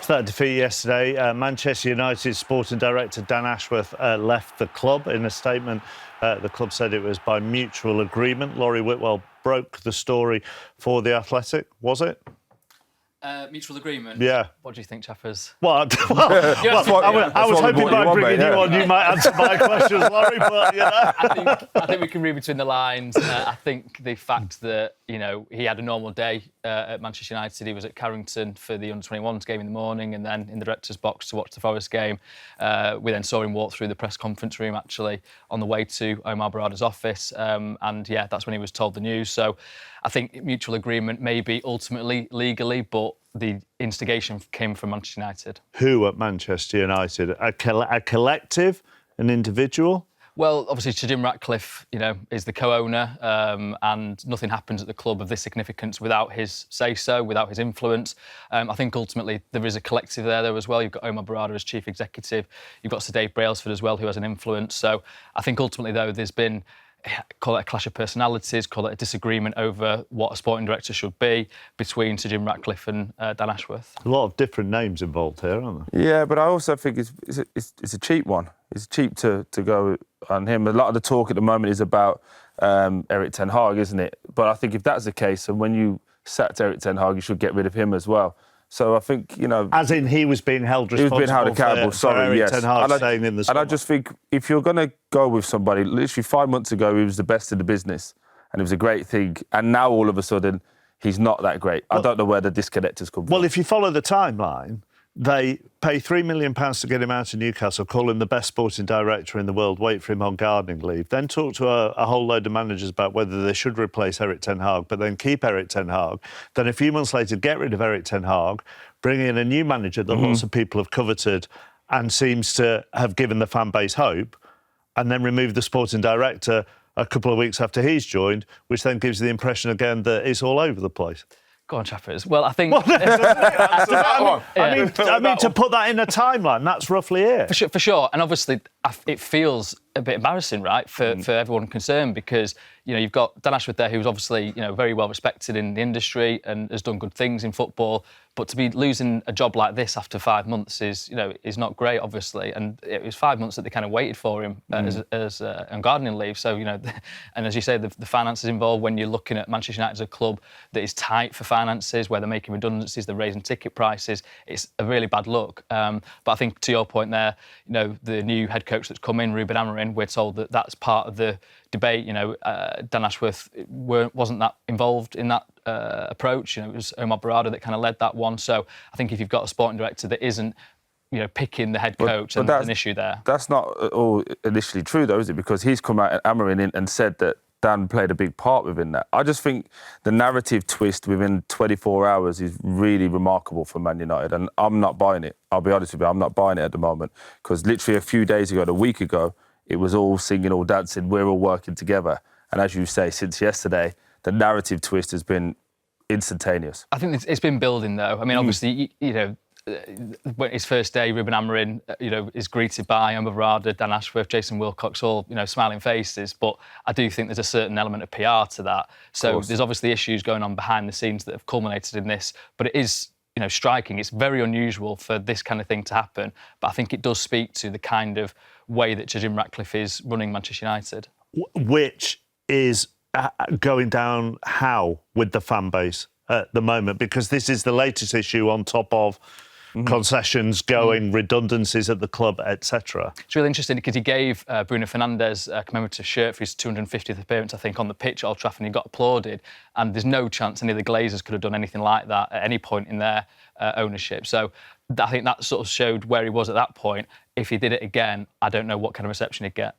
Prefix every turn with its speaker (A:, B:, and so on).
A: After that defeat yesterday, Manchester United sporting director Dan Ashworth left the club. In a statement, the club said it was by mutual agreement. Laurie Whitwell broke the story for The Athletic, was it?
B: Mutual agreement?
A: Yeah.
B: What do you think, Chappers?
A: Well, I was hoping by bringing you on, you might answer my questions, Laurie, but, you know.
B: I think we can read between the lines. I think the fact that, you know, he had a normal day at Manchester United. He was at Carrington for the Under-21s game in the morning and then in the director's box to watch the Forest game. We then saw him walk through the press conference room, actually, on the way to Omar Barada's office. And, yeah, that's when he was told the news. So I think mutual agreement maybe ultimately legally, but the instigation came from Manchester United.
A: Who at Manchester United? A collective? An individual?
B: Well, obviously, Sir Jim Ratcliffe, you know, is the co-owner, and nothing happens at the club of this significance without his say-so, without his influence. I think ultimately there is a collective there, though, as well. You've got Omar Barada as chief executive. You've got Sir Dave Brailsford as well, who has an influence. So I think ultimately, though, there's been, call it a clash of personalities, call it a disagreement over what a sporting director should be between Sir Jim Ratcliffe and Dan Ashworth.
A: A lot of different names involved here, aren't there?
C: Yeah, but I also think it's a cheap one. It's cheap to go on him. A lot of the talk at the moment is about Erik ten Hag, isn't it? But I think if that's the case, and when you sacked Erik ten Hag, you should get rid of him as well. So I think, you know...
A: As in he was being held responsible.
C: He was being held accountable,
A: for Erik
C: yes.
A: ten Hag staying in the squad.
C: And I just think if you're going to go with somebody, literally 5 months ago he was the best in the business and it was a great thing, and now all of a sudden he's not that great. Well, I don't know where the disconnect has come from.
A: Well, if you follow the timeline, they pay £3 million to get him out of Newcastle, call him the best sporting director in the world, wait for him on gardening leave, then talk to a whole load of managers about whether they should replace Erik ten Hag, but then keep Erik ten Hag. Then a few months later, get rid of Erik ten Hag, bring in a new manager that lots of people have coveted and seems to have given the fan base hope, and then remove the sporting director a couple of weeks after he's joined, which then gives the impression again that it's all over the place.
B: Go on, Chappers. Well, I think...
A: I mean, to put that in a timeline, that's roughly it.
B: For sure. And obviously, it feels a bit embarrassing, right, for everyone concerned, because, you know, you've got Dan Ashworth there, who's obviously, you know, very well respected in the industry and has done good things in football. But to be losing a job like this after 5 months is not great, obviously. And it was 5 months that they kind of waited for him as on gardening leave. So, you know, and as you say, the finances involved when you're looking at Manchester United as a club that is tight for finances, where they're making redundancies, they're raising ticket prices. It's a really bad look. But I think to your point there, you know, the new head coach that's come in, Ruben Amorim, we're told that that's part of the debate. You know, Dan Ashworth wasn't that involved in that approach. You know, it was Omar Barada that kind of led that one. So I think if you've got a sporting director that isn't, you know, picking the head coach, and there's an issue there.
C: That's not all initially true, though, is it? Because he's come out, Amorim, and said that Dan played a big part within that. I just think the narrative twist within 24 hours is really remarkable for Man United, and I'm not buying it. I'll be honest with you, I'm not buying it at the moment, because literally a few days ago, a week ago, it was all singing, all dancing, we're all working together. And as you say, since yesterday, the narrative twist has been instantaneous.
B: I think it's been building, though. I mean, obviously, you know, when his first day, Ruben Amorim, you know, is greeted by Omar Barada, Dan Ashworth, Jason Wilcox, all, you know, smiling faces. But I do think there's a certain element of PR to that. So there's obviously issues going on behind the scenes that have culminated in this. But it is, you know, striking. It's very unusual for this kind of thing to happen. But I think it does speak to the kind of way that Sir Jim Ratcliffe is running Manchester United.
A: Which is going down how with the fan base at the moment? Because this is the latest issue on top of concessions going, redundancies at the club, etc.
B: It's really interesting because he gave Bruno Fernandes a commemorative shirt for his 250th appearance, I think, on the pitch at Old Trafford, and he got applauded. And there's no chance any of the Glazers could have done anything like that at any point in their ownership. So I think that sort of showed where he was at that point. If he did it again, I don't know what kind of reception he'd get.